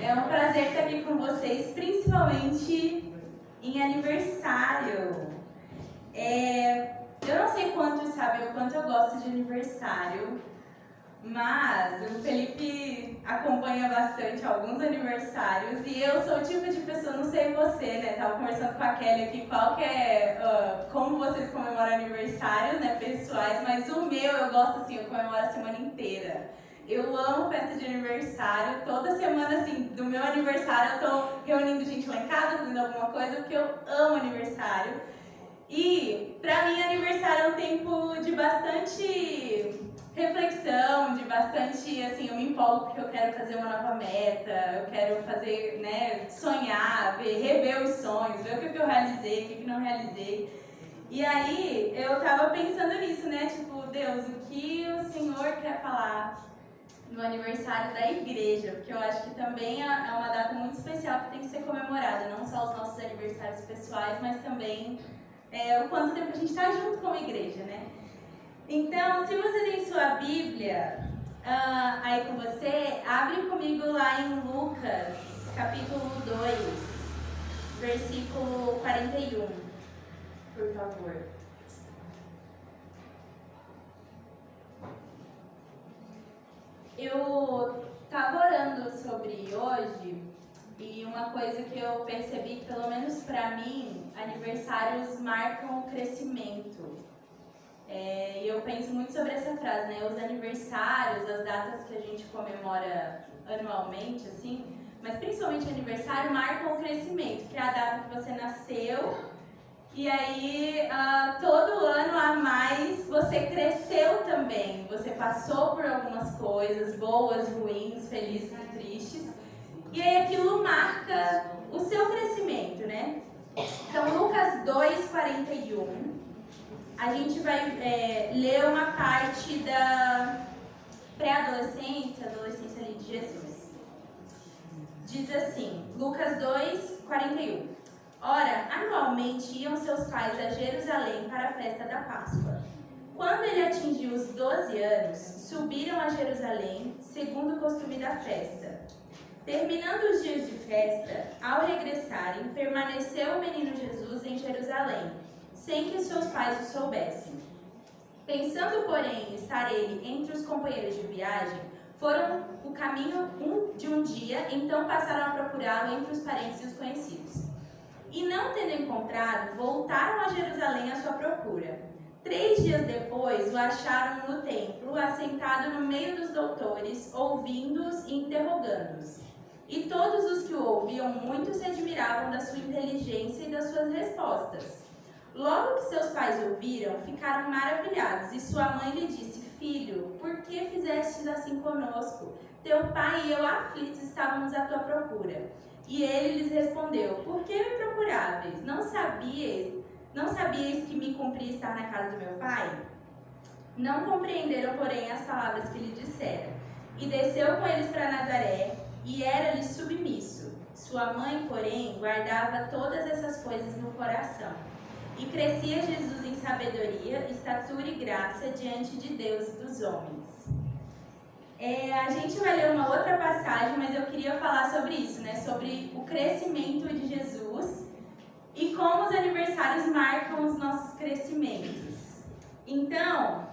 É um prazer estar aqui com vocês, principalmente em aniversário. Eu não sei quantos sabem o quanto eu gosto de aniversário, mas o Felipe acompanha bastante alguns aniversários e eu sou o tipo de pessoa, não sei você, né? Tava conversando com a Kelly aqui qual que é, como vocês comemoram aniversários, né, pessoais, mas o meu eu gosto assim, eu comemoro a semana inteira. Eu amo festa de aniversário, toda semana assim, do meu aniversário eu tô reunindo gente lá em casa, fazendo alguma coisa, porque eu amo aniversário. E pra mim aniversário é um tempo de bastante reflexão, de bastante, assim, eu me empolgo porque eu quero fazer uma nova meta, eu quero fazer, né, sonhar, rever os sonhos, ver o que eu realizei, o que não realizei. E aí eu tava pensando nisso, né, tipo, Deus, o que o Senhor quer falar no aniversário da igreja? Porque eu acho que também é uma data muito especial que tem que ser comemorada, não só os nossos aniversários pessoais, mas também o quanto tempo a gente está junto com a igreja, né? Então, se você tem sua Bíblia aí com você, abre comigo lá em Lucas, capítulo 2, versículo 41, por favor. Eu estava orando sobre hoje e uma coisa que eu percebi, pelo menos para mim, aniversários marcam o crescimento. E eu penso muito sobre essa frase, né? Os aniversários, as datas que a gente comemora anualmente, assim, mas principalmente aniversário, marcam o crescimento, que é a data que você nasceu, e aí todo ano a mais você cresceu também. Você passou por algumas coisas, boas, ruins, felizes e tristes, e aí aquilo marca o seu crescimento, né? Então, Lucas 2, 41. A gente vai ler uma parte da pré-adolescência, adolescência ali de Jesus. Diz assim, Lucas 2, 41. Ora, anualmente iam seus pais a Jerusalém para a festa da Páscoa. Quando ele atingiu os 12 anos, subiram a Jerusalém, segundo o costume da festa. Terminando os dias de festa, ao regressarem, permaneceu o menino Jesus em Jerusalém, sem que seus pais o soubessem. Pensando, porém, estar ele entre os companheiros de viagem, foram o caminho de um dia, então passaram a procurá-lo entre os parentes e os conhecidos. E não tendo encontrado, voltaram a Jerusalém à sua procura. 3 dias depois, o acharam no templo, assentado no meio dos doutores, ouvindo-os e interrogando-os. E todos os que o ouviam muito se admiravam da sua inteligência e das suas respostas. Logo que seus pais ouviram, ficaram maravilhados, e sua mãe lhe disse: Filho, por que fizestes assim conosco? Teu pai e eu aflitos estávamos à tua procura. E ele lhes respondeu: Por que me procuráveis? Não sabíeis que me cumpria estar na casa do meu pai? Não compreenderam, porém, as palavras que lhe disseram. E desceu com eles para Nazaré, e era-lhe submisso. Sua mãe, porém, guardava todas essas coisas no coração. E crescia Jesus em sabedoria, estatura e graça diante de Deus e dos homens. A gente vai ler uma outra passagem, mas eu queria falar sobre isso, né? Sobre o crescimento de Jesus e como os aniversários marcam os nossos crescimentos. Então,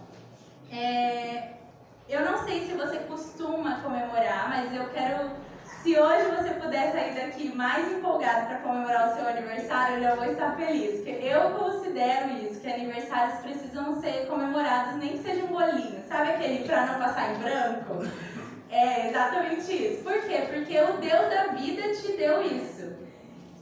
eu não sei se você costuma comemorar, mas eu quero... Se hoje você puder sair daqui mais empolgado para comemorar o seu aniversário, eu já vou estar feliz. Porque eu considero isso, que aniversários precisam ser comemorados, nem que seja um bolinho. Sabe aquele para não passar em branco? É exatamente isso. Por quê? Porque o Deus da vida te deu isso.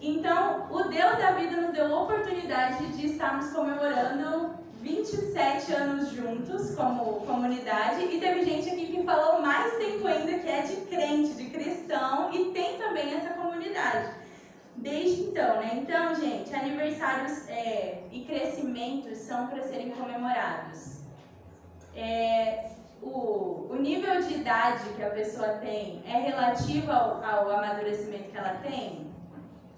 Então, o Deus da vida nos deu a oportunidade de estarmos comemorando 27 anos juntos como comunidade, e teve gente aqui que falou mais tempo ainda, que é de crente, de cristão, e tem também essa comunidade desde então, né? Então, gente, aniversários e crescimentos são para serem comemorados. O nível de idade que a pessoa tem é relativo ao amadurecimento que ela tem?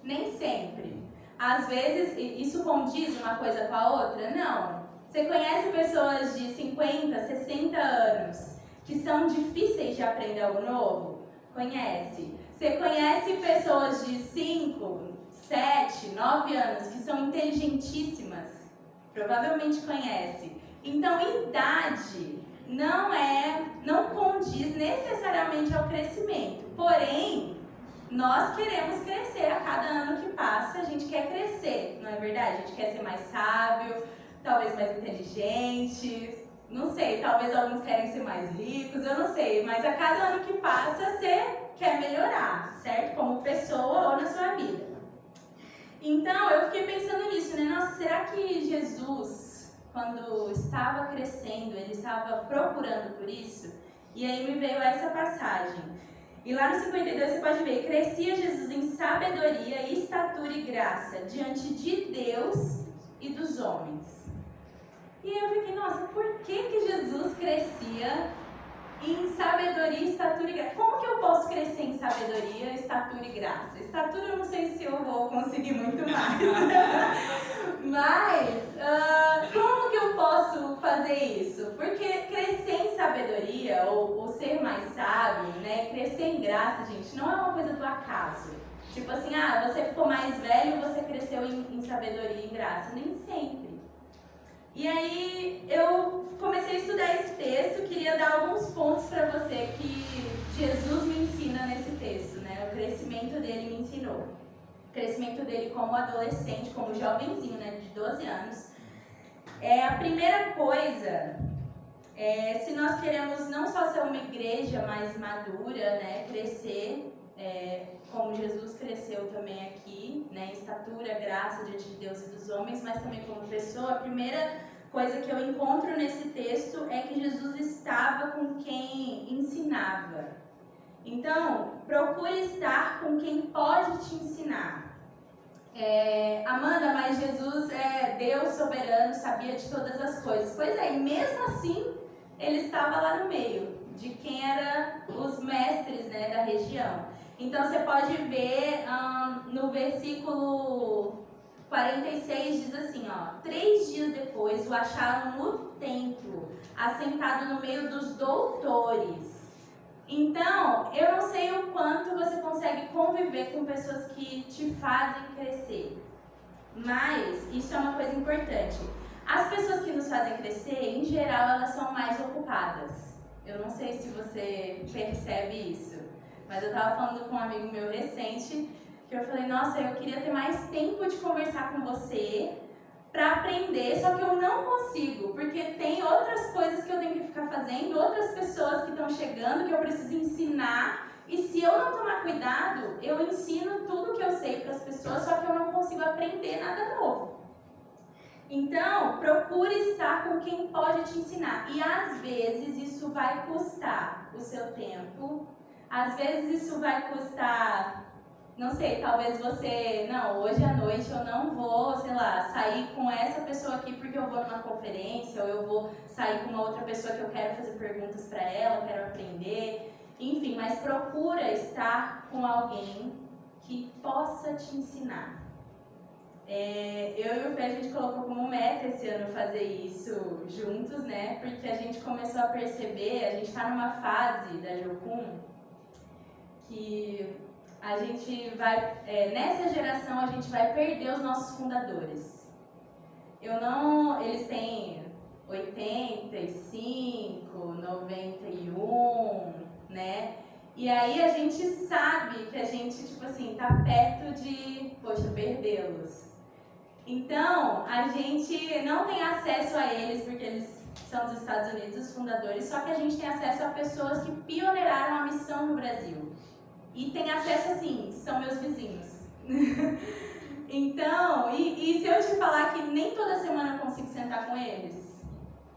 Nem sempre. Às vezes, isso condiz uma coisa com a outra? Não. Você conhece pessoas de 50, 60 anos que são difíceis de aprender algo novo? Conhece. Você conhece pessoas de 5, 7, 9 anos que são inteligentíssimas? Provavelmente conhece. Então, idade não condiz necessariamente ao crescimento. Porém, nós queremos crescer a cada ano que passa, a gente quer crescer, não é verdade? A gente quer ser mais sábio, talvez mais inteligente, não sei, talvez alguns querem ser mais ricos, eu não sei, mas a cada ano que passa você quer melhorar, certo? Como pessoa ou na sua vida. Então, eu fiquei pensando nisso, né? Nossa, será que Jesus, quando estava crescendo, ele estava procurando por isso? E aí me veio essa passagem. E lá no 52 você pode ver, crescia Jesus em sabedoria, estatura e graça diante de Deus e dos homens. E aí eu fiquei, nossa, por que Jesus crescia em sabedoria, estatura e graça? Como que eu posso crescer em sabedoria, estatura e graça? Estatura eu não sei se eu vou conseguir muito mais. Mas, como que eu posso fazer isso? Porque crescer em sabedoria, ou ser mais sábio, né? Crescer em graça, gente, não é uma coisa do acaso. Tipo assim, você ficou mais velho, você cresceu em sabedoria e em graça. Nem sempre. E aí eu comecei a estudar esse texto, queria dar alguns pontos para você que Jesus me ensina nesse texto, né? O crescimento dele me ensinou. O crescimento dele como adolescente, como jovenzinho, né? De 12 anos. A primeira coisa, se nós queremos não só ser uma igreja mais madura, né? Crescer, como Jesus cresceu também aqui, né? Estatura, graça diante de Deus e dos homens, mas também como pessoa. A primeira coisa que eu encontro nesse texto é que Jesus estava com quem ensinava. Então, procure estar com quem pode te ensinar. Amanda, mas Jesus é Deus soberano, sabia de todas as coisas. Pois é, e mesmo assim, ele estava lá no meio de quem eram os mestres, né, da região. Então, você pode ver no versículo 46, diz assim, 3 dias depois o acharam no templo, assentado no meio dos doutores. Então, eu não sei o quanto você consegue conviver com pessoas que te fazem crescer, mas isso é uma coisa importante. As pessoas que nos fazem crescer, em geral, elas são mais ocupadas. Eu não sei se você percebe isso, mas eu estava falando com um amigo meu recente, que eu falei, nossa, eu queria ter mais tempo de conversar com você para aprender, só que eu não consigo, porque tem outras coisas que eu tenho que ficar fazendo, outras pessoas que estão chegando, que eu preciso ensinar, e se eu não tomar cuidado, eu ensino tudo que eu sei para as pessoas, só que eu não consigo aprender nada novo. Então, procure estar com quem pode te ensinar, e às vezes isso vai custar o seu tempo, às vezes isso vai custar... Não sei, talvez você, hoje à noite eu não vou, sair com essa pessoa aqui porque eu vou numa conferência, ou eu vou sair com uma outra pessoa que eu quero fazer perguntas para ela, quero aprender, enfim, mas procura estar com alguém que possa te ensinar. Eu e o Fê, a gente colocou como meta esse ano fazer isso juntos, né, porque a gente começou a perceber, a gente está numa fase da Jocum que... A gente vai, nessa geração, a gente vai perder os nossos fundadores. Eles têm 85, 91, né? E aí a gente sabe que a gente, tá perto de, perdê-los. Então, a gente não tem acesso a eles, porque eles são dos Estados Unidos, os fundadores, só que a gente tem acesso a pessoas que pioneiraram a missão no Brasil. E tem acesso assim, são meus vizinhos. Então, e se eu te falar que nem toda semana eu consigo sentar com eles?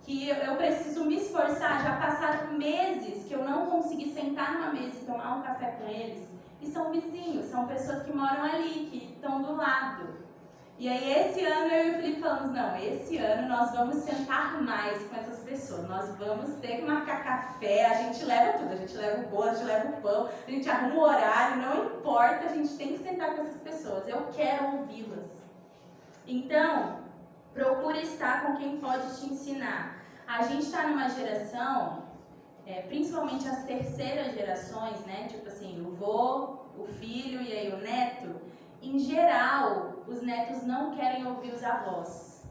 Que eu preciso me esforçar, já passaram meses que eu não consegui sentar numa mesa e tomar um café com eles. E são vizinhos, são pessoas que moram ali, que estão do lado. E aí esse ano eu e o Felipe falamos, esse ano nós vamos sentar mais com essas pessoas, nós vamos ter que marcar café, a gente leva tudo, a gente leva o bolo, a gente leva o pão, a gente arruma o horário, não importa, a gente tem que sentar com essas pessoas, eu quero ouvi-las. Então, procure estar com quem pode te ensinar. A gente está numa geração, principalmente as terceiras gerações, né, avô, o filho e aí o neto, em geral, os netos não querem ouvir os avós.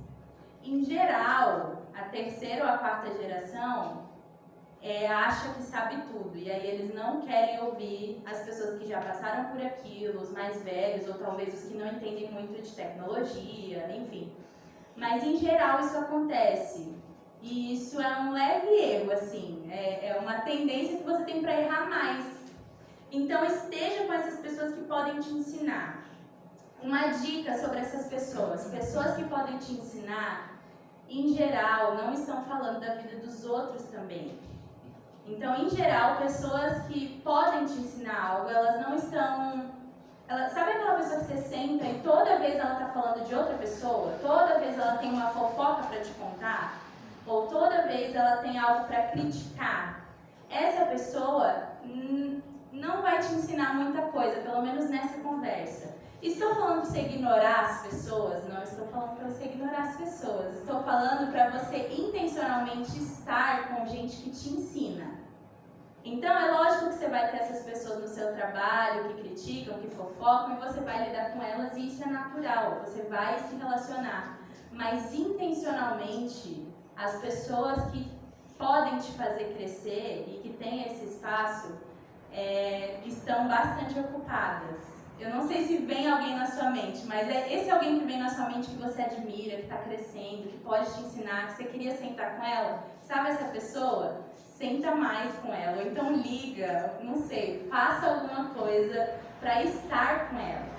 Em geral, a terceira ou a quarta geração acha que sabe tudo, e aí eles não querem ouvir as pessoas que já passaram por aquilo, os mais velhos, ou talvez os que não entendem muito de tecnologia, enfim. Mas em geral isso acontece, e isso é um leve erro, assim, é uma tendência que você tem para errar mais. Então esteja com essas pessoas que podem te ensinar. Uma dica sobre essas pessoas que podem te ensinar, em geral, não estão falando da vida dos outros também. Então, em geral, pessoas que podem te ensinar algo, elas não estão... sabe aquela pessoa que você senta e toda vez ela está falando de outra pessoa? Toda vez ela tem uma fofoca para te contar? Ou toda vez ela tem algo para criticar? Essa pessoa não vai te ensinar muita coisa, pelo menos nessa conversa. Estou falando para você ignorar as pessoas? Não estou falando para você ignorar as pessoas. Estou falando para você intencionalmente estar com gente que te ensina. Então é lógico que você vai ter essas pessoas no seu trabalho que criticam, que fofocam, e você vai lidar com elas, e isso é natural, você vai se relacionar. Mas intencionalmente, as pessoas que podem te fazer crescer e que têm esse espaço estão bastante ocupadas. Eu não sei se vem alguém na sua mente, mas é esse alguém que vem na sua mente que você admira, que está crescendo, que pode te ensinar, que você queria sentar com ela. Sabe essa pessoa? Senta mais com ela, ou então liga, não sei, faça alguma coisa para estar com ela.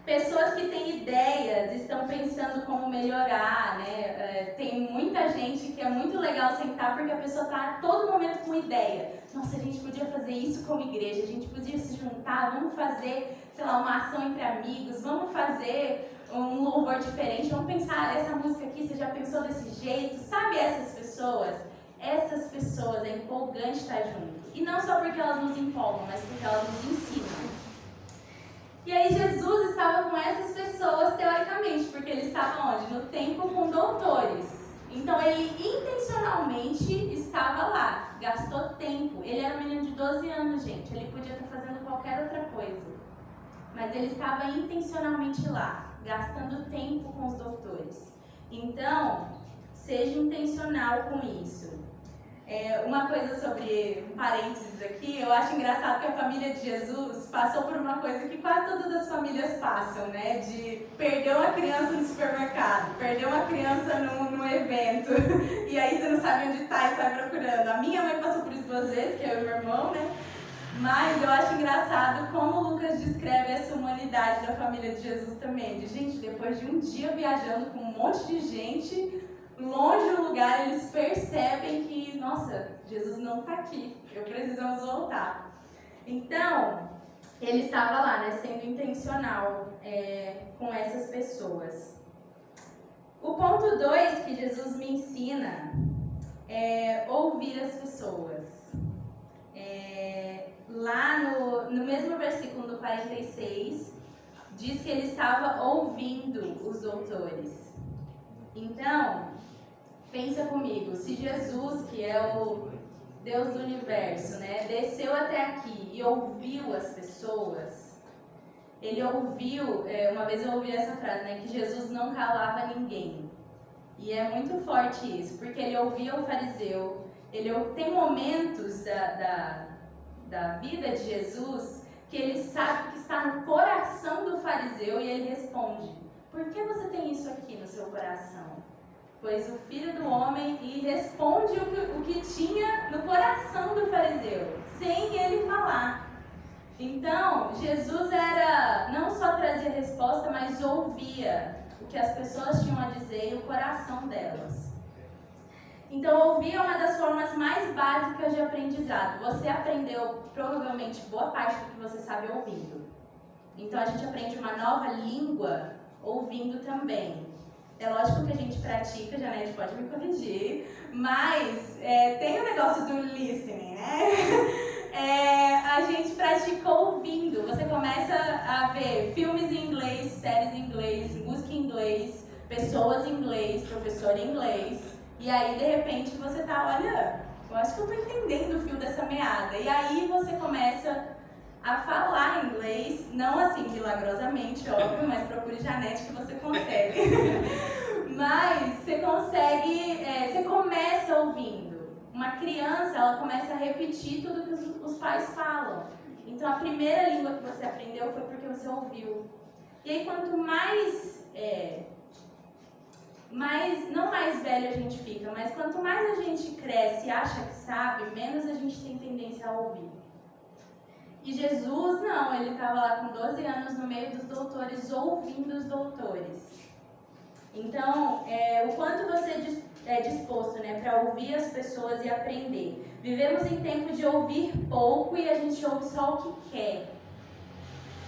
Pessoas que têm ideias, estão pensando como melhorar, né? Tem muita gente que é muito legal sentar porque a pessoa está a todo momento com ideia. Nossa, a gente podia fazer isso como igreja, a gente podia se juntar, vamos fazer, sei lá, uma ação entre amigos, vamos fazer um louvor diferente, vamos pensar, essa música aqui, você já pensou desse jeito? Sabe essas pessoas? Essas pessoas é empolgante estar junto. E não só porque elas nos empolgam, mas porque elas nos ensinam. E aí Jesus estava com essas pessoas teoricamente, porque ele estava onde? No templo com doutores. Então ele intencionalmente estava lá, gastou tempo. Ele era um menino de 12 anos, gente. Ele podia estar fazendo qualquer outra coisa. Mas ele estava intencionalmente lá, gastando tempo com os doutores. Então, seja intencional com isso. Uma coisa sobre um parênteses aqui, eu acho engraçado que a família de Jesus passou por uma coisa que quase todas as famílias passam, né? De perder uma criança no supermercado, perder uma criança no evento, e aí você não sabe onde está e sai procurando. A minha mãe passou por isso 2 vezes, que é o meu irmão, né? Mas eu acho engraçado como o Lucas descreve essa humanidade da família de Jesus também. De gente, depois de um dia viajando com um monte de gente, longe do lugar, eles percebem que, nossa, Jesus não está aqui, precisamos voltar. Então, ele estava lá, né, sendo intencional com essas pessoas. O ponto 2 que Jesus me ensina é ouvir as pessoas. Lá no mesmo versículo do 46, diz que ele estava ouvindo os doutores. Então, pensa comigo, se Jesus, que é o Deus do universo, né, desceu até aqui e ouviu as pessoas, ele ouviu, uma vez eu ouvi essa frase, né, que Jesus não calava ninguém. E é muito forte isso, porque ele ouvia o fariseu, tem momentos da vida de Jesus que ele sabe que está no coração do fariseu e ele responde: por que você tem isso aqui no seu coração? Pois o Filho do Homem, e responde o que tinha no coração do fariseu, sem ele falar. Então, Jesus não só trazia resposta, mas ouvia o que as pessoas tinham a dizer e o coração delas. Então, ouvir é uma das formas mais básicas de aprendizado. Você aprendeu, provavelmente, boa parte do que você sabe ouvindo. Então, a gente aprende uma nova língua ouvindo também. É lógico que a gente pratica, Janete pode me corrigir, mas tem o negócio do listening, né? A gente pratica ouvindo. Você começa a ver filmes em inglês, séries em inglês, música em inglês, pessoas em inglês, professor em inglês. E aí, de repente, você tá, olha, eu acho que eu tô entendendo o fio dessa meada. E aí você começa a falar inglês, não assim milagrosamente, óbvio, mas procure Janete que você consegue. Mas você consegue, você começa ouvindo. Uma criança, ela começa a repetir tudo que os pais falam. Então a primeira língua que você aprendeu foi porque você ouviu. E aí quanto mais, não mais velho a gente fica, mas quanto mais a gente cresce e acha que sabe, menos a gente tem tendência a ouvir. E Jesus não, ele estava lá com 12 anos no meio dos doutores, ouvindo os doutores. Então, o quanto você é disposto, né, para ouvir as pessoas e aprender. Vivemos em tempo de ouvir pouco e a gente ouve só o que quer.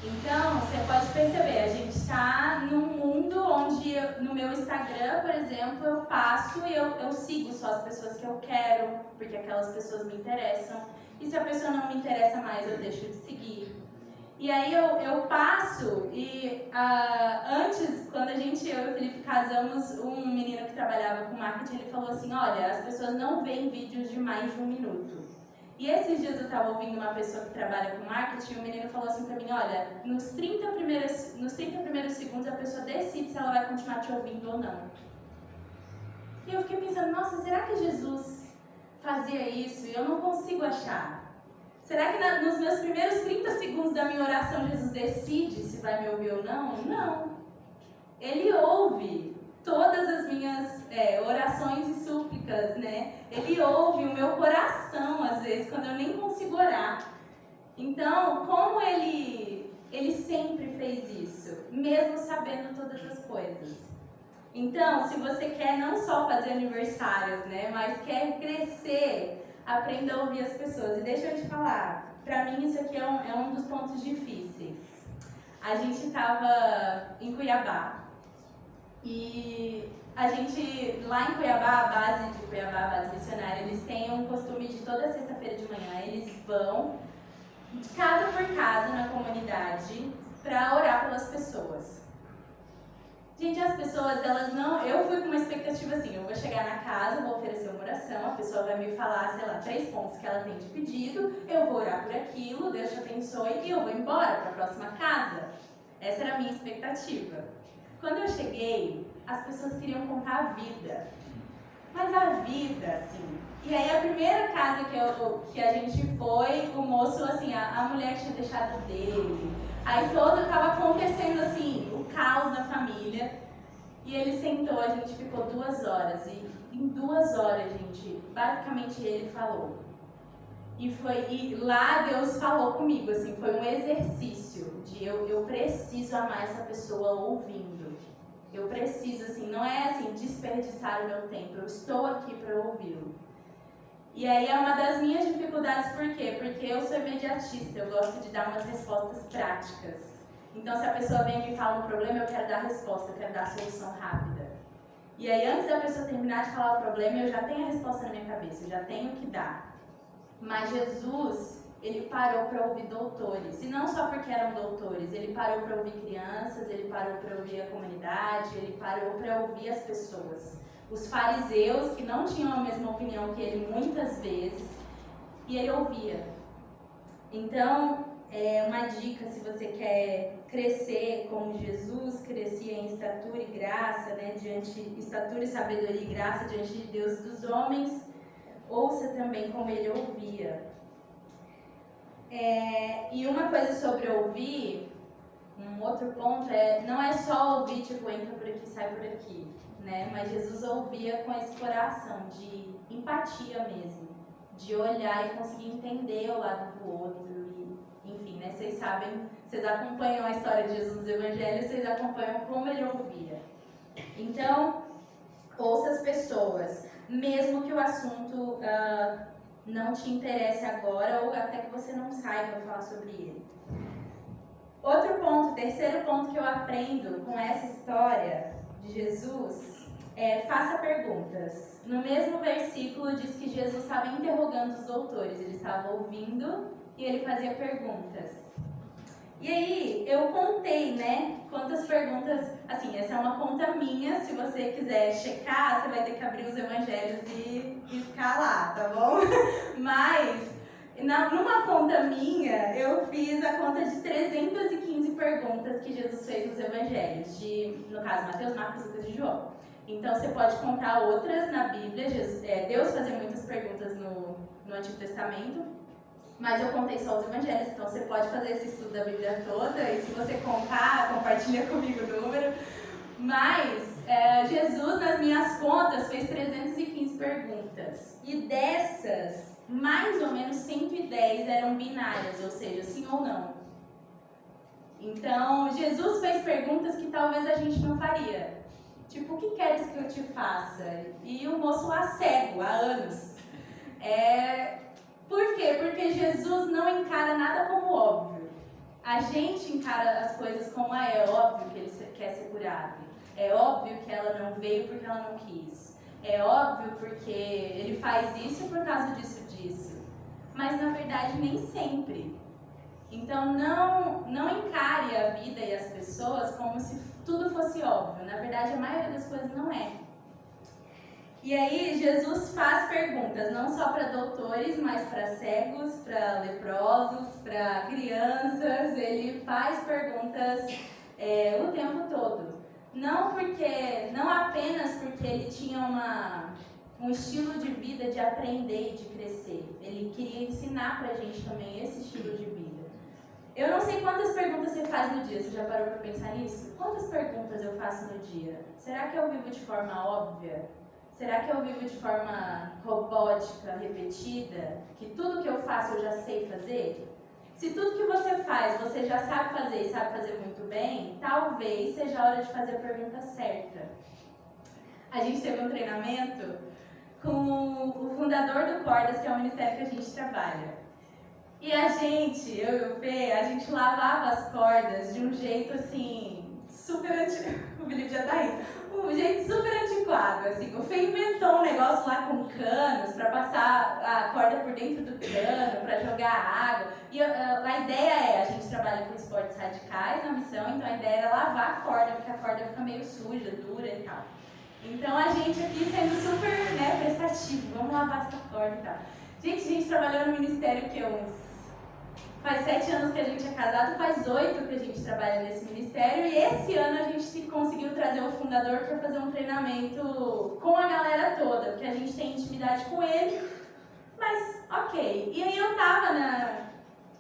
Então, você pode perceber, a gente está num mundo onde, no meu Instagram, por exemplo, eu passo e eu sigo só as pessoas que eu quero, porque aquelas pessoas me interessam. E se a pessoa não me interessa mais, eu deixo de seguir. E aí eu passo e antes, quando eu e o Felipe casamos, um menino que trabalhava com marketing, ele falou assim, olha, as pessoas não veem vídeos de mais de 1 minuto. E esses dias eu estava ouvindo uma pessoa que trabalha com marketing e o menino falou assim pra mim, olha, nos 30 primeiros segundos a pessoa decide se ela vai continuar te ouvindo ou não. E eu fiquei pensando, nossa, será que Jesus fazia isso? E eu não consigo achar. Será que nos meus primeiros 30 segundos da minha oração Jesus decide se vai me ouvir ou não? Não. Ele ouve todas as minhas orações e súplicas, né? Ele ouve o meu coração, às vezes, quando eu nem consigo orar. Então, como ele sempre fez isso, mesmo sabendo todas as coisas. Então, se você quer não só fazer aniversários, né, mas quer crescer, aprenda a ouvir as pessoas. E deixa eu te falar, pra mim isso aqui é um dos pontos difíceis. A gente estava em Cuiabá e a gente, lá em Cuiabá, a base de Cuiabá, a base missionária, eles têm um costume de toda sexta-feira de manhã, eles vão casa por casa na comunidade para orar pelas pessoas. Gente, as pessoas, elas não... Eu fui com uma expectativa assim, eu vou chegar na casa, vou oferecer uma oração, a pessoa vai me falar, sei lá, 3 pontos que ela tem de pedido, eu vou orar por aquilo, Deus te abençoe e eu vou embora para a próxima casa. Essa era a minha expectativa. Quando eu cheguei, as pessoas queriam contar a vida. Mas a vida, assim... E aí a primeira casa que a gente foi, o moço, assim, a mulher tinha deixado dele. Aí tava acontecendo, assim, o caos na família. E ele sentou, a gente ficou 2 horas. E em 2 horas, gente, basicamente ele falou. E lá Deus falou comigo, assim, foi um exercício de eu preciso amar essa pessoa ouvindo. Eu preciso, assim, não é assim, desperdiçar o meu tempo, eu estou aqui para ouvi-lo. E aí é uma das minhas dificuldades, por quê? Porque eu sou imediatista, eu gosto de dar umas respostas práticas. Então se a pessoa vem e me fala um problema, eu quero dar a resposta, eu quero dar a solução rápida. E aí antes da pessoa terminar de falar o problema, eu já tenho a resposta na minha cabeça, eu já tenho o que dar. Mas Jesus, ele parou para ouvir doutores, e não só porque eram doutores, ele parou para ouvir crianças, ele parou para ouvir a comunidade, ele parou para ouvir as pessoas. Os fariseus, que não tinham a mesma opinião que ele muitas vezes, e ele ouvia. Então, uma dica, se você quer crescer como Jesus crescia em estatura e graça, né, estatura e sabedoria e graça diante de Deus e dos homens, ouça também como ele ouvia. E uma coisa sobre ouvir, um outro ponto não é só ouvir, tipo, entra por aqui, sai por aqui, né? Mas Jesus ouvia com esse coração de empatia mesmo, de olhar e conseguir entender o lado do outro, e, enfim, né? Vocês sabem, vocês acompanham a história de Jesus nos Evangelhos, vocês acompanham como ele ouvia. Então, ouça as pessoas, mesmo que o assunto não te interesse agora ou até que você não saiba falar sobre ele. Outro ponto, terceiro ponto que eu aprendo com essa história de Jesus faça perguntas. No mesmo versículo diz que Jesus estava interrogando os doutores, ele estava ouvindo e ele fazia perguntas. E aí, eu contei, né, quantas perguntas, assim, essa é uma conta minha, se você quiser checar, você vai ter que abrir os evangelhos e ficar lá, tá bom? Mas Numa conta minha, eu fiz a conta de 315 perguntas que Jesus fez nos evangelhos, no caso, Mateus, Marcos, Lucas e João. Então, você pode contar outras na Bíblia. Deus fazia muitas perguntas no Antigo Testamento, mas eu contei só os evangelhos, então você pode fazer esse estudo da Bíblia toda, e se você contar, compartilha comigo o número. Mas Jesus, nas minhas contas, fez 315 perguntas, e dessas, mais ou menos 110 eram binárias, ou seja, sim ou não. Então, Jesus fez perguntas que talvez a gente não faria. Tipo, o que queres que eu te faça? E o moço lá cego, há anos. Por quê? Porque Jesus não encara nada como óbvio. A gente encara as coisas como, é óbvio que ele quer ser curado. É óbvio que ela não veio porque ela não quis. É óbvio porque ele faz isso por causa disso. Mas, na verdade, nem sempre. Então, não encare a vida e as pessoas como se tudo fosse óbvio. Na verdade, a maioria das coisas não é. E aí, Jesus faz perguntas, não só para doutores, mas para cegos, para leprosos, para crianças. Ele faz perguntas o tempo todo. Não apenas porque ele tinha um estilo de vida de aprender e de crescer. Ele queria ensinar pra gente também esse estilo de vida. Eu não sei quantas perguntas você faz no dia. Você já parou pra pensar nisso? Quantas perguntas eu faço no dia? Será que eu vivo de forma óbvia? Será que eu vivo de forma robótica, repetida? Que tudo que eu faço eu já sei fazer? Se tudo que você faz, você já sabe fazer e sabe fazer muito bem, talvez seja a hora de fazer a pergunta certa. A gente teve um treinamento com o fundador do Cordas, que é o ministério que a gente trabalha. E a gente, eu e o Fê, a gente lavava as cordas de um jeito assim, super antiquado. O Felipe já tá rindo. Um jeito super antiquado, assim. O Fê inventou um negócio lá com canos para passar a corda por dentro do cano, para jogar água. E a ideia a gente trabalha com esportes radicais na missão, então a ideia era lavar a corda, porque a corda fica meio suja, dura e tal. Então a gente aqui sendo super prestativo, vamos lavar essa corda e tal. Gente, a gente trabalhou no ministério que faz 7 anos que a gente é casado, faz 8 que a gente trabalha nesse ministério, e esse ano a gente conseguiu trazer o fundador para fazer um treinamento com a galera toda, porque a gente tem intimidade com ele, mas ok. E aí eu tava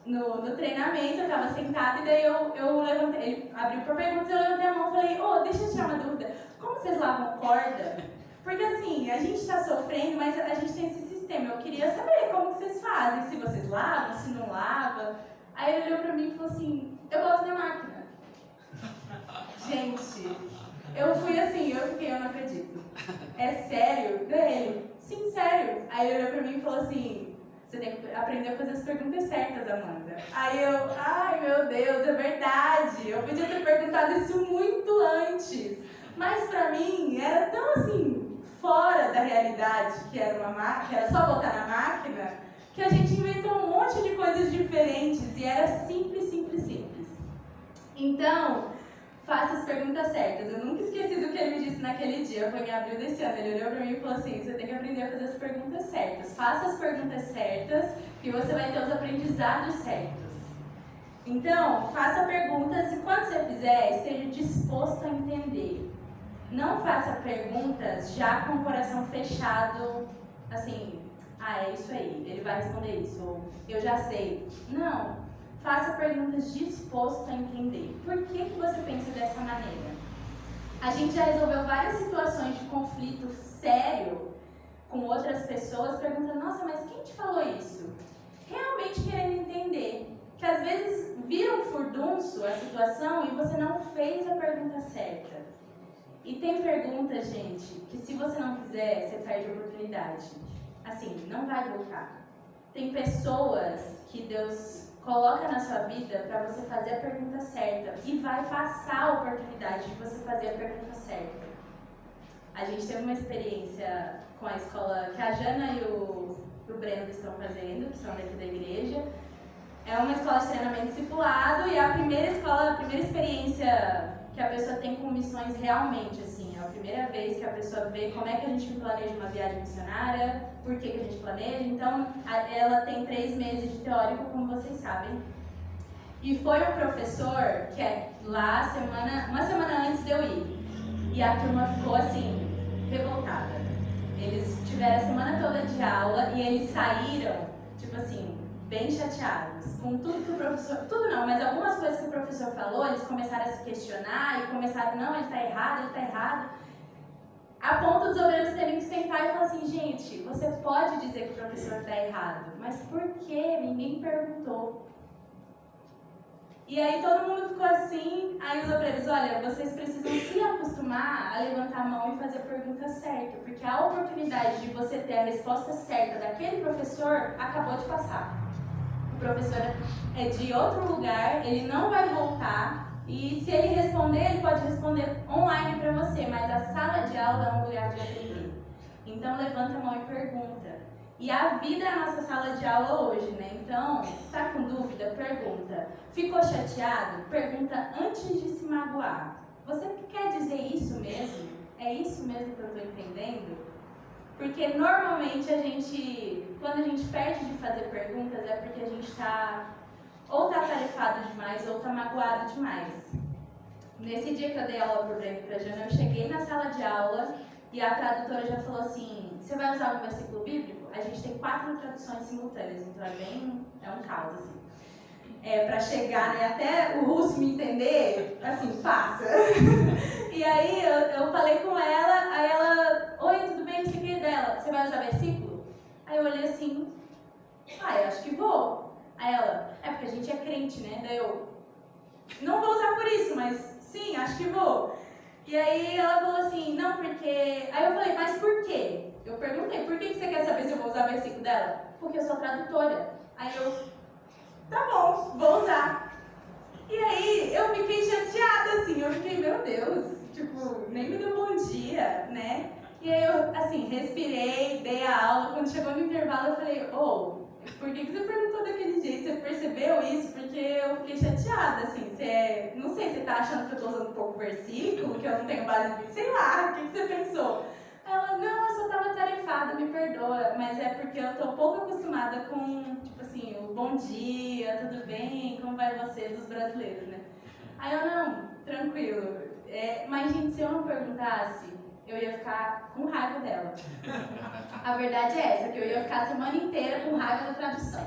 no treinamento, eu tava sentada, e daí eu levantei, ele abriu para perguntas, eu levantei a mão e falei, deixa eu tirar uma dúvida, como vocês lavam corda? Porque assim, a gente tá sofrendo, mas a gente tem esse sistema. Eu queria saber como vocês fazem, se vocês lavam, se não lavam. Aí ele olhou pra mim e falou assim, eu boto na máquina. Gente, eu fui assim, eu não acredito. É sério? Daí ele, sim, sério. Aí ele olhou pra mim e falou assim, você tem que aprender a fazer as perguntas certas, Amanda. Aí eu, ai meu Deus, é verdade. Eu podia ter perguntado isso muito antes. Mas pra mim, era tão assim, fora da realidade, que era só botar na máquina, que a gente inventou um monte de coisas diferentes e era simples. Então, faça as perguntas certas. Eu nunca esqueci do que ele me disse naquele dia, foi em abril desse ano. Ele olhou pra mim e falou assim, você tem que aprender a fazer as perguntas certas. Faça as perguntas certas e você vai ter os aprendizados certos. Então, faça perguntas e quando você fizer, esteja disposto a entender. Não faça perguntas já com o coração fechado, assim, é isso aí, ele vai responder isso, ou eu já sei. Não, faça perguntas disposto a entender. Por que você pensa dessa maneira? A gente já resolveu várias situações de conflito sério com outras pessoas, perguntando, nossa, mas quem te falou isso? Realmente querendo entender. Que às vezes vira um furdunço a situação e você não fez a pergunta certa. E tem perguntas, gente, que se você não fizer, você perde a oportunidade. Assim, não vai voltar. Tem pessoas que Deus coloca na sua vida para você fazer a pergunta certa e vai passar a oportunidade de você fazer a pergunta certa. A gente teve uma experiência com a escola que a Jana e o Breno estão fazendo, que são daqui da igreja. É uma escola de treinamento discipulado e a primeira experiência que a pessoa tem com missões realmente, assim, é a primeira vez que a pessoa vê como é que a gente planeja uma viagem missionária, por que a gente planeja. Então, ela tem 3 meses de teórico, como vocês sabem. E foi um professor que lá, uma semana antes de eu ir, e a turma ficou assim, revoltada. Eles tiveram a semana toda de aula e eles saíram, tipo assim, bem chateados com tudo que o professor... Tudo não, mas algumas coisas que o professor falou, eles começaram a se questionar e começaram, não, ele tá errado. A ponto dos obreiros terem que sentar e falar assim, gente, você pode dizer que o professor tá errado, mas por quê? Ninguém perguntou. E aí todo mundo ficou assim, aí os obreiros, olha, vocês precisam se acostumar a levantar a mão e fazer a pergunta certa, porque a oportunidade de você ter a resposta certa daquele professor acabou de passar. O professor é de outro lugar, ele não vai voltar, e se ele responder, ele pode responder online para você, mas a sala de aula é um lugar de aprender. Então levanta a mão e pergunta. E a vida é a nossa sala de aula hoje, né? Então, tá com dúvida? Pergunta. Ficou chateado? Pergunta antes de se magoar. Você quer dizer isso mesmo? É isso mesmo que eu estou entendendo? Porque normalmente quando a gente perde de fazer perguntas, é porque a gente ou tá atarefado demais ou tá magoado demais. Nesse dia que eu dei aula para Jana, eu cheguei na sala de aula e a tradutora já falou assim, você vai usar um versículo bíblico? A gente tem 4 traduções simultâneas, então é um caos, assim. Para chegar, né, até o russo me entender, assim, passa. E aí eu falei com ela, aí ela, oi, tudo bem, não sei o que dela, você vai usar versículo? Aí eu olhei assim, eu acho que vou. Aí ela, porque a gente é crente, né? Daí eu, não vou usar por isso, mas sim, acho que vou. E aí ela falou assim, não, porque... Aí eu falei, mas por quê? Eu perguntei, por que você quer saber se eu vou usar o versículo dela? Porque eu sou tradutora. Aí eu, tá bom, vou usar. E aí eu fiquei chateada, assim, eu fiquei, meu Deus, tipo, nem me deu bom dia, né? E aí eu, assim, respirei, dei a aula, quando chegou no intervalo eu falei, por que você perguntou daquele jeito? Você percebeu isso? Porque eu fiquei chateada, assim, não sei, você tá achando que eu tô usando um pouco versículo, que eu não tenho base de... Sei lá, o que você pensou? Ela, não, eu só tava tarefada, me perdoa, mas é porque eu tô pouco acostumada com, tipo assim, o bom dia, tudo bem, como vai você, dos brasileiros, né? Aí eu, não, tranquilo. Mas, gente, se eu não perguntasse, eu ia ficar com raiva dela. A verdade é essa, que eu ia ficar a semana inteira com raiva da tradução.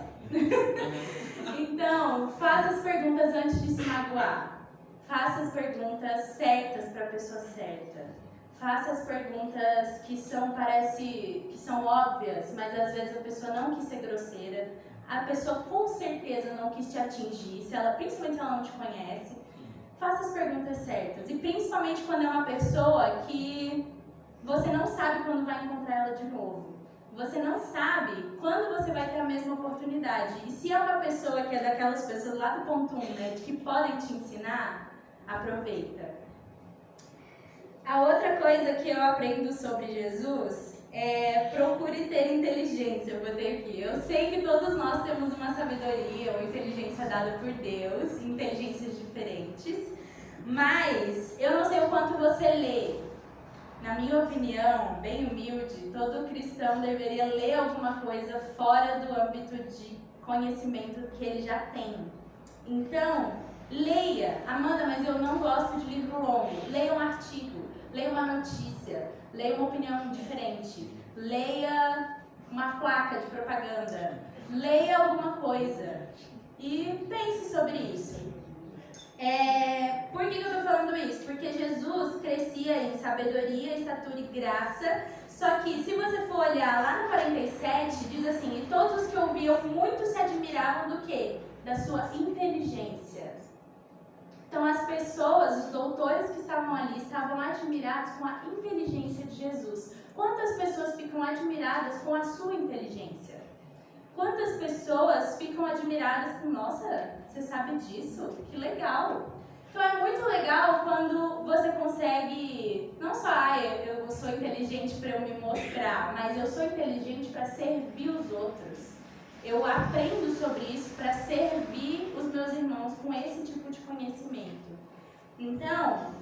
Então, faça as perguntas antes de se magoar. Faça as perguntas certas para a pessoa certa. Faça as perguntas que são óbvias, mas às vezes a pessoa não quis ser grosseira. A pessoa com certeza não quis te atingir, principalmente se ela não te conhece. Faça as perguntas certas. E principalmente quando é uma pessoa que você não sabe quando vai encontrar ela de novo. Você não sabe quando você vai ter a mesma oportunidade. E se é uma pessoa que é daquelas pessoas lá do ponto 1, né, que podem te ensinar, aproveita. A outra coisa que eu aprendo sobre Jesus é procure ter inteligência. Eu botei aqui. Eu sei que todos nós temos uma sabedoria ou inteligência dada por Deus, inteligências diferentes, mas eu não sei o quanto você lê. Na minha opinião, bem humilde, todo cristão deveria ler alguma coisa fora do âmbito de conhecimento que ele já tem. Então, leia. Amanda, mas eu não gosto de livro longo. Leia um artigo, leia uma notícia, leia uma opinião diferente, leia uma placa de propaganda, leia alguma coisa e pense sobre isso. Por que eu estou falando isso? Porque Jesus crescia em sabedoria, estatura e graça, só que se você for olhar lá no 47, diz assim, e todos os que ouviam muito se admiravam do quê? Da sua inteligência. Então as pessoas, os doutores que estavam ali, estavam admirados com a inteligência de Jesus. Quantas pessoas ficam admiradas com a sua inteligência? Quantas pessoas ficam admiradas com, nossa, você sabe disso? Que legal! Então é muito legal quando você consegue, não só, eu sou inteligente para eu me mostrar, mas eu sou inteligente para servir os outros. Eu aprendo sobre isso para servir os meus irmãos com esse tipo de conhecimento. Então,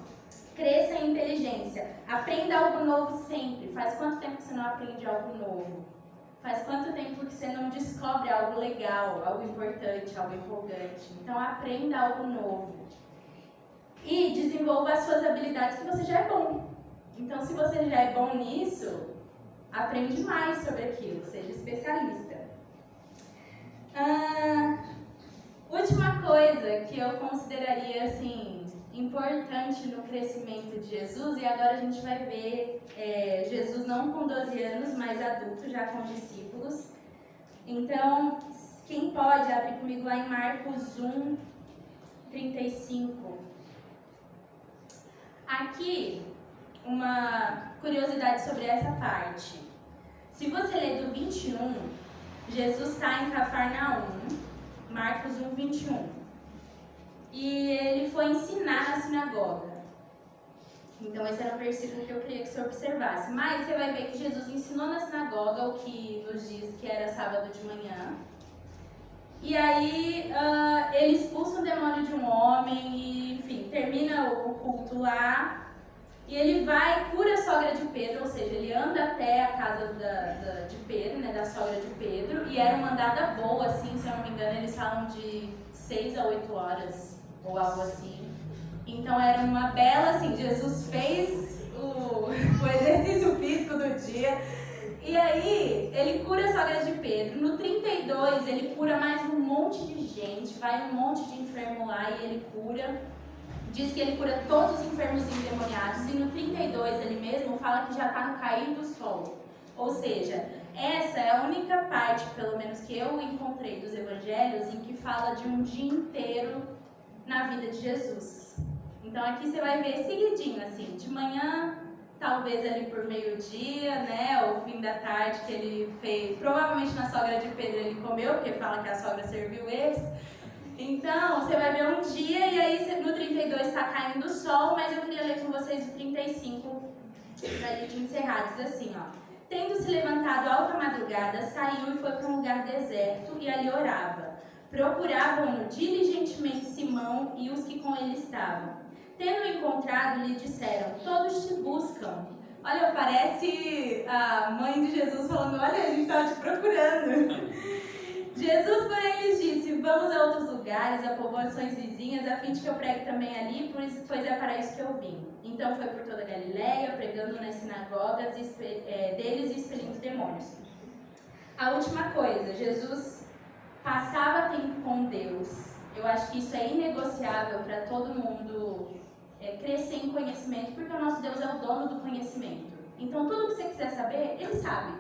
cresça em inteligência. Aprenda algo novo sempre. Faz quanto tempo que você não aprende algo novo? Faz quanto tempo que você não descobre algo legal, algo importante, algo empolgante? Então, aprenda algo novo. E desenvolva as suas habilidades que você já é bom. Então, se você já é bom nisso, aprende mais sobre aquilo, seja especialista. Última coisa que eu consideraria assim, importante no crescimento de Jesus, e agora a gente vai ver Jesus não com 12 anos, mas adulto, já com discípulos. Então, quem pode, abre comigo lá em Marcos 1, 35. Aqui, uma curiosidade sobre essa parte. Se você ler do 21, Jesus está em Cafarnaum, Marcos 1, 21. E ele foi ensinar na sinagoga. Então esse era um versículo que eu queria que você observasse. Mas você vai ver que Jesus ensinou na sinagoga, o que nos diz que era sábado de manhã. E aí ele expulsa o demônio de um homem e, enfim, termina o culto lá. E ele vai, cura a sogra de Pedro, ou seja, ele anda até a casa de Pedro, né, da sogra de Pedro. E era uma andada boa, assim, se eu não me engano, eles falam de 6 a 8 horas, ou algo assim. Então era uma bela, assim, Jesus fez o exercício físico do dia. E aí, ele cura a sogra de Pedro. No 32, ele cura mais um monte de gente, vai um monte de enfermo lá e ele cura. Diz que ele cura todos os enfermos endemoniados. E no 32, ele mesmo fala que já está no cair do sol. Ou seja, essa é a única parte, pelo menos que eu encontrei dos evangelhos, em que fala de um dia inteiro na vida de Jesus. Então aqui você vai ver seguidinho, assim, de manhã, talvez ali por meio-dia, né, ou fim da tarde, que ele fez, provavelmente na sogra de Pedro ele comeu, porque fala que a sogra serviu eles. Então, você vai ver um dia e aí no 32 está caindo o sol, mas eu queria ler com vocês o 35 para a gente encerrar. Diz assim, ó. Tendo se levantado alta madrugada, saiu e foi para um lugar deserto e ali orava. Procuravam-no diligentemente Simão e os que com ele estavam. Tendo encontrado, lhe disseram, todos te buscam. Olha, parece a mãe de Jesus falando, olha, a gente estava te procurando. Jesus, porém, lhes disse, vamos a outros lugares, a povoações vizinhas, a fim de que eu pregue também ali, pois é para isso que eu vim. Então foi por toda a Galileia, pregando nas sinagogas deles e expelindo demônios. A última coisa, Jesus passava tempo com Deus. Eu acho que isso é inegociável para todo mundo crescer em conhecimento, porque o nosso Deus é o dono do conhecimento. Então tudo que você quiser saber, Ele sabe.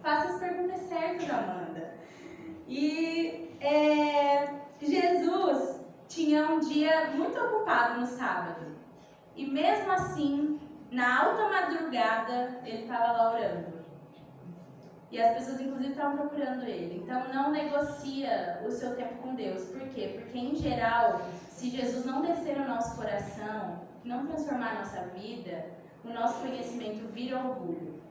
Faça as perguntas certas, Amanda. E Jesus tinha um dia muito ocupado no sábado. E mesmo assim, na alta madrugada, ele estava lá orando. E as pessoas, inclusive, estavam procurando ele. Então, não negocia o seu tempo com Deus. Por quê? Porque, em geral, se Jesus não descer no nosso coração, não transformar a nossa vida, o nosso conhecimento vira orgulho.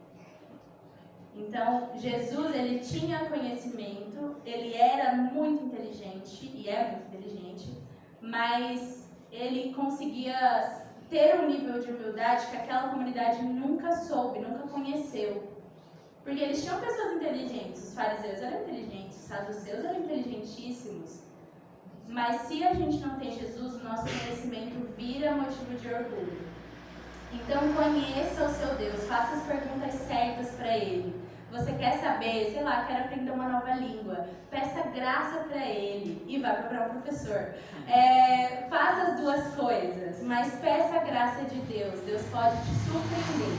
Então, Jesus, ele tinha conhecimento, ele era muito inteligente, e é muito inteligente, mas ele conseguia ter um nível de humildade que aquela comunidade nunca soube, nunca conheceu. Porque eles tinham pessoas inteligentes, os fariseus eram inteligentes, os saduceus eram inteligentíssimos. Mas se a gente não tem Jesus, o nosso conhecimento vira motivo de orgulho. Então conheça o seu Deus, faça as perguntas certas para Ele. Você quer saber, sei lá, quer aprender uma nova língua, peça graça para Ele e vai procurar um professor. Faça as duas coisas, mas peça a graça de Deus, Deus pode te surpreender.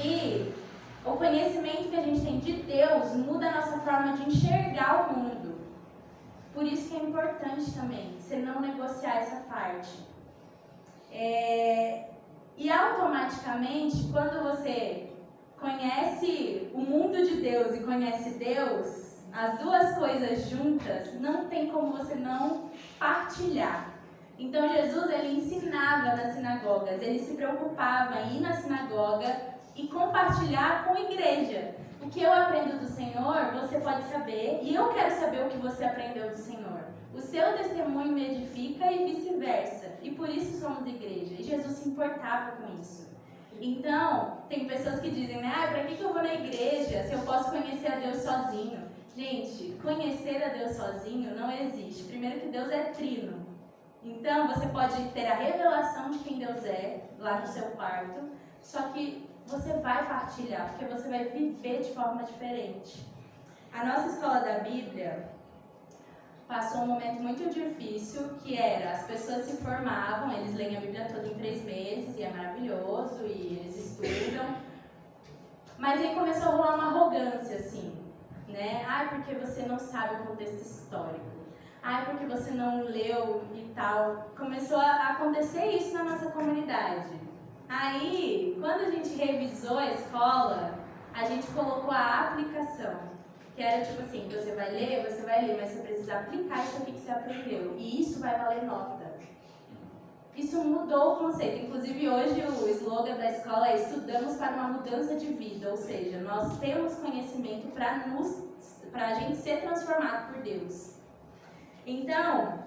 E o conhecimento que a gente tem de Deus muda a nossa forma de enxergar o mundo. Por isso que é importante também, você não negociar essa parte. E automaticamente, quando você conhece o mundo de Deus e conhece Deus, as duas coisas juntas, não tem como você não partilhar. Então Jesus, ele ensinava nas sinagogas, ele se preocupava em ir na sinagoga e compartilhar com a igreja. O que eu aprendo do Senhor, você pode saber, e eu quero saber o que você aprendeu do Senhor. O seu testemunho me edifica e vice-versa. E por isso somos igreja. E Jesus se importava com isso. Então, tem pessoas que dizem, né? Pra que eu vou na igreja se eu posso conhecer a Deus sozinho? Gente, conhecer a Deus sozinho não existe. Primeiro que Deus é trino. Então, você pode ter a revelação de quem Deus é lá no seu quarto, só que você vai partilhar, porque você vai viver de forma diferente. A nossa escola da Bíblia passou um momento muito difícil, que era, as pessoas se formavam, eles leem a Bíblia toda em 3 meses, e é maravilhoso, e eles estudam, mas aí começou a rolar uma arrogância, assim, né? Porque você não sabe o contexto histórico. Porque você não leu e tal. Começou a acontecer isso na nossa comunidade. Aí, quando a gente revisou a escola, a gente colocou a aplicação. Que era tipo assim, você vai ler, mas você precisa aplicar isso aqui que você aprendeu. E isso vai valer nota. Isso mudou o conceito. Inclusive, hoje o slogan da escola é estudamos para uma mudança de vida. Ou seja, nós temos conhecimento para a gente ser transformado por Deus. Então,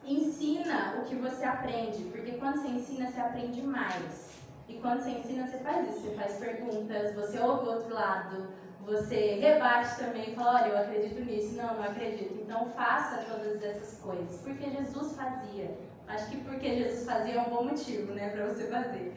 ensina o que você aprende, porque quando você ensina, você aprende mais. E quando você ensina, você faz isso, você faz perguntas, você ouve o outro lado, você rebate também e fala, olha, eu acredito nisso, não acredito. Então, faça todas essas coisas, porque Jesus fazia. Acho que porque Jesus fazia é um bom motivo, né, para você fazer.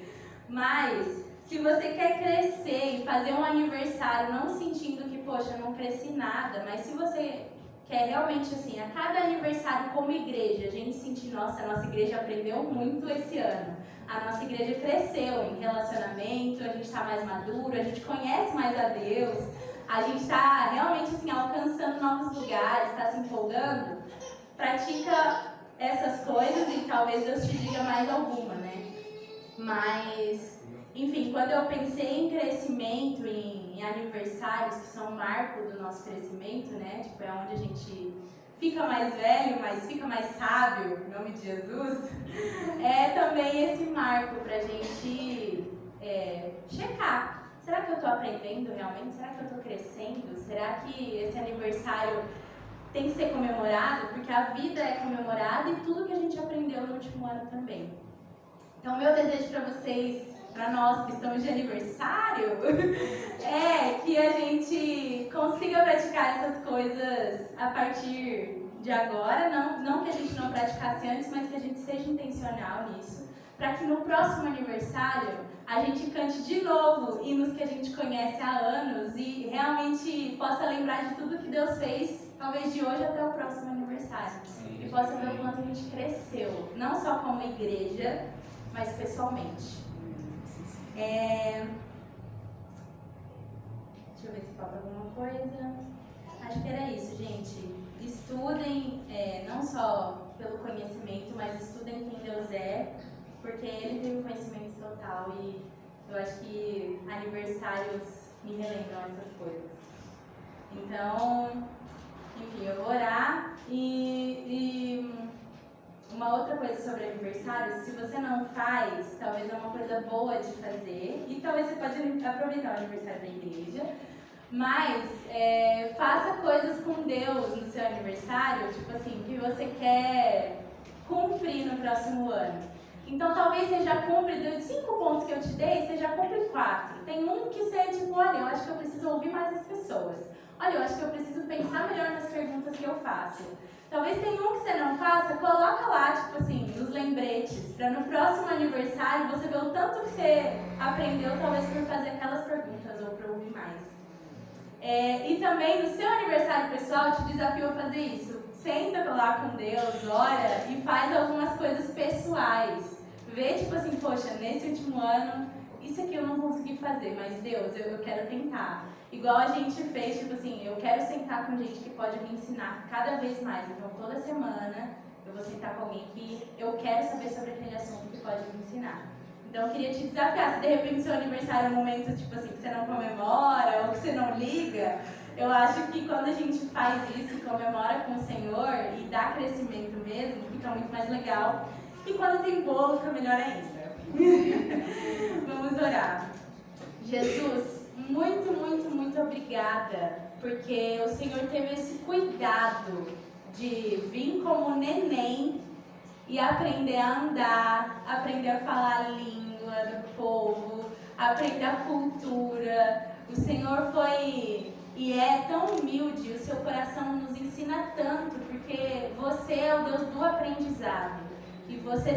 Mas, se você quer crescer e fazer um aniversário não sentindo que, poxa, eu não cresci nada, mas se você quer realmente, assim, a cada aniversário como igreja, a gente sentir, nossa, a nossa igreja aprendeu muito esse ano. A nossa igreja cresceu em relacionamento, a gente está mais maduro, a gente conhece mais a Deus, a gente está realmente, assim, alcançando novos lugares, está se empolgando. Pratica essas coisas e talvez Deus te diga mais alguma, né? Mas, enfim, quando eu pensei em crescimento, em aniversários que são um marco do nosso crescimento, né? Tipo, é onde a gente fica mais velho, mas fica mais sábio, em nome de Jesus. É também esse marco pra gente checar. Será que eu tô aprendendo realmente? Será que eu tô crescendo? Será que esse aniversário tem que ser comemorado? Porque a vida é comemorada e tudo que a gente aprendeu no último ano também. Então, meu desejo para vocês, para nós que estamos de aniversário, é que a gente consiga praticar essas coisas a partir de agora, não que a gente não praticasse antes, mas que a gente seja intencional nisso, para que no próximo aniversário a gente cante de novo hinos que a gente conhece há anos e realmente possa lembrar de tudo que Deus fez, talvez de hoje até o próximo aniversário. E possa ver o quanto a gente cresceu, não só como igreja, mas pessoalmente. Deixa eu ver se falta alguma coisa. Acho que era isso, gente. Estudem, não só pelo conhecimento, mas estudem quem Deus é, porque Ele tem um conhecimento total e eu acho que aniversários me relembram essas coisas. Então, enfim, eu vou orar e uma outra coisa sobre aniversário, se você não faz, talvez é uma coisa boa de fazer e talvez você pode aproveitar o aniversário da igreja, mas faça coisas com Deus no seu aniversário, tipo assim, que você quer cumprir no próximo ano. Então talvez você já cumpre, dos 5 pontos que eu te dei, você já cumpre 4. Tem um que você tipo, olha, eu acho que eu preciso ouvir mais as pessoas. Olha, eu acho que eu preciso pensar melhor nas perguntas que eu faço. Talvez tenha um que você não faça, coloca lá, tipo assim, nos lembretes, para no próximo aniversário você ver o tanto que você aprendeu, talvez por fazer aquelas perguntas ou para ouvir mais. E também no seu aniversário pessoal, eu te desafio a fazer isso. Senta lá com Deus, ora e faz algumas coisas pessoais. Vê, tipo assim, poxa, nesse último ano, isso aqui eu não consegui fazer, mas Deus, eu quero tentar. Igual a gente fez, tipo assim, eu quero sentar com gente que pode me ensinar cada vez mais. Então, toda semana eu vou sentar com alguém que eu quero saber sobre aquele assunto que pode me ensinar. Então, eu queria te desafiar, se de repente seu aniversário é um momento, tipo assim, que você não comemora ou que você não liga, eu acho que quando a gente faz isso, comemora com o Senhor e dá crescimento mesmo, fica muito mais legal. E quando tem bolo, fica melhor ainda. Vamos orar. Jesus, muito, muito, muito obrigada, porque o Senhor teve esse cuidado de vir como neném e aprender a andar, aprender a falar a língua do povo, aprender a cultura. O Senhor foi e é tão humilde, o seu coração nos ensina tanto, porque você é o Deus do aprendizado. E você